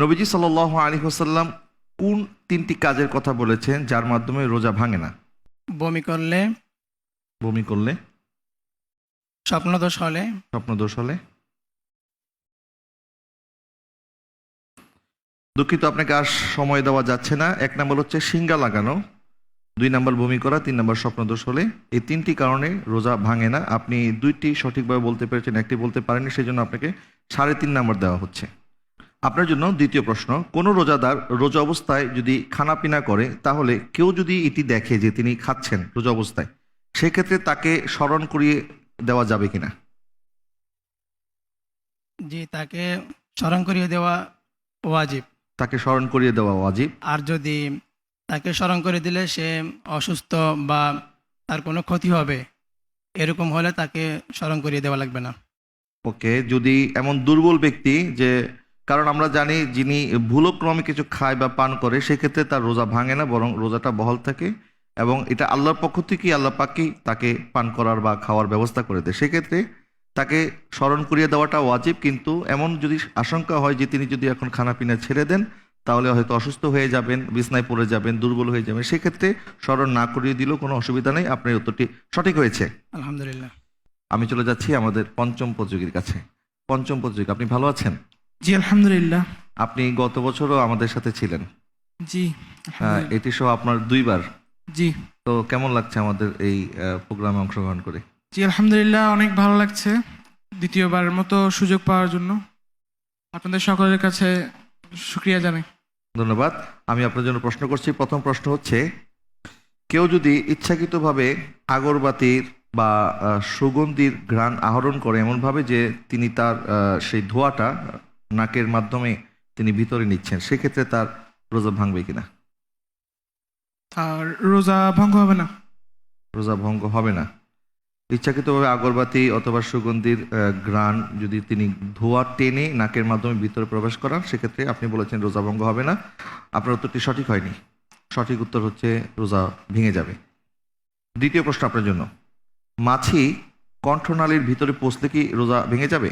নবীজি সাল্লাল্লাহু আলাইহি ওয়াসাল্লাম কোন তিনটি কাজের কথা বলেছেন যার মাধ্যমে রোজা ভাঙে না? বমি করলে, বমি করলে, স্বপ্নদোষ হলে, স্বপ্নদোষ হলে। দুঃখিত, আপনাকে আর সময় দেওয়া যাচ্ছে না। 1 নম্বর হচ্ছে সিঙ্গা লাগানো, 2 নম্বর বমি করা, 3 নম্বর স্বপ্নদোষ হলে। এই 3টি কারণে রোজা ভাঙে না। আপনি 2টি সঠিকভাবে বলতে পেরেছেন, 1টি বলতে পারেননি, সেই জন্য আপনাকে 3.5 নম্বর দেওয়া হচ্ছে। আপনার জন্য দ্বিতীয় প্রশ্ন, কোনো রোজাদার রোজা অবস্থায় যদি খানাপিনা করে, তাহলে কেউ যদি এটি দেখে যে তিনি খাচ্ছেন রোজা অবস্থায়, সেক্ষেত্রে তাকে স্মরণ করিয়ে দেওয়া যাবে কিনা? যে তাকে স্মরণ করিয়ে দেওয়া ওয়াজিব। তাকে স্মরণ করিয়ে দেওয়া ওয়াজিব। আর যদি তাকে স্মরণ করে দিলে সে অসুস্থ বা তার কোনো ক্ষতি হবে, এরকম হলে তাকে স্মরণ করিয়ে দেওয়া লাগবে না। ওকে, যদি এমন দুর্বল ব্যক্তি যে, কারণ আমরা জানি যিনি ভুলক্রমে কিছু খায় বা পান করে, সেক্ষেত্রে তার রোজা ভাঙে না, বরং রোজাটা বহাল থাকে, এবং এটা আল্লাহর পক্ষ থেকেই আল্লাহ পাকই তাকে পান করার বা খাওয়ার ব্যবস্থা করে দেয়। সেক্ষেত্রে তাকে স্মরণ করিয়ে দেওয়াটা ওয়াজিব। কিন্তু এমন যদি আশঙ্কা হয় যে তিনি যদি এখন খানাপিনা ছেড়ে দেন, তাহলে হয়তো অসুস্থ হয়ে যাবেন, বিছনায় পড়ে যাবেন, দুর্বল হয়ে যাবেন, সেক্ষেত্রে স্মরণ না করিয়ে দিলেও কোনো অসুবিধা নেই। আপনার উত্তরটি সঠিক হয়েছে। আলহামদুলিল্লাহ। আমি চলে যাচ্ছি আমাদের পঞ্চম প্রতিযোগীর কাছে। পঞ্চম প্রতিযোগী, আপনি ভালো আছেন? জি আলহামদুলিল্লাহ। আপনি গত বছরও আমাদের সাথে ছিলেন। জি আলহামদুলিল্লাহ। এটি সহ আপনার 2 বার। জি তো কেমন লাগছে আমাদের এই প্রোগ্রামে অংশগ্রহণ করে? জি আলহামদুলিল্লাহ, অনেক ভালো লাগছে দ্বিতীয়বারের মতো সুযোগ পাওয়ার জন্য। আপনাদের সকলের কাছে শুকরিয়া জানাই। ধন্যবাদ। আমি আপনার জন্য প্রশ্ন করছি। প্রথম প্রশ্ন হচ্ছে, কেউ যদি ইচ্ছাকৃতভাবে আগরবাতির বা সুগন্ধির ঘ্রাণ আহরণ করে এমনভাবে যে তিনি তার সেই ধোঁয়াটা নাকের মাধ্যমে তিনি ভিতরে নিচ্ছেন, সেক্ষেত্রে তার রোজা ভাঙবে কিনা? আর রোজা ভঙ্গ হবে না। রোজা ভঙ্গ হবে না। ইচ্ছাকৃতভাবে আগরবাতি অথবা সুগন্ধির ঘ্রাণ যদি তিনি ধোঁয়া টেনে নাকের মাধ্যমে ভিতরে প্রবেশ করান, সেক্ষেত্রে আপনি বলেছেন রোজা ভঙ্গ হবে না। আপনার উত্তরটি সঠিক হয়নি। সঠিক উত্তর হচ্ছে রোজা ভেঙে যাবে। দ্বিতীয় প্রশ্ন আপনার জন্য, মাছি কণ্ঠনালীর ভিতরে পৌঁছলে কি রোজা ভেঙে যাবে?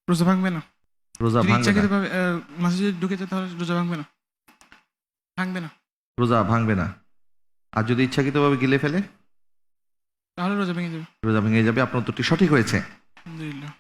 রোজা ভাঙবে না। রোজা যদি ভাঙবে না। ইচ্ছাকৃতভাবে মাঝে যদি ঢুকে যায় তাহলে রোজা ভাঙবে না। ভাঙবে না। রোজা ভাঙবে না। আর যদি ইচ্ছাকৃতভাবে গিলে ফেলে, তাহলে রোজা ভেঙে যাবে। রোজা ভেঙে যাবে। আপনার উত্তরটি সঠিক হয়েছে। আলহামদুলিল্লাহ।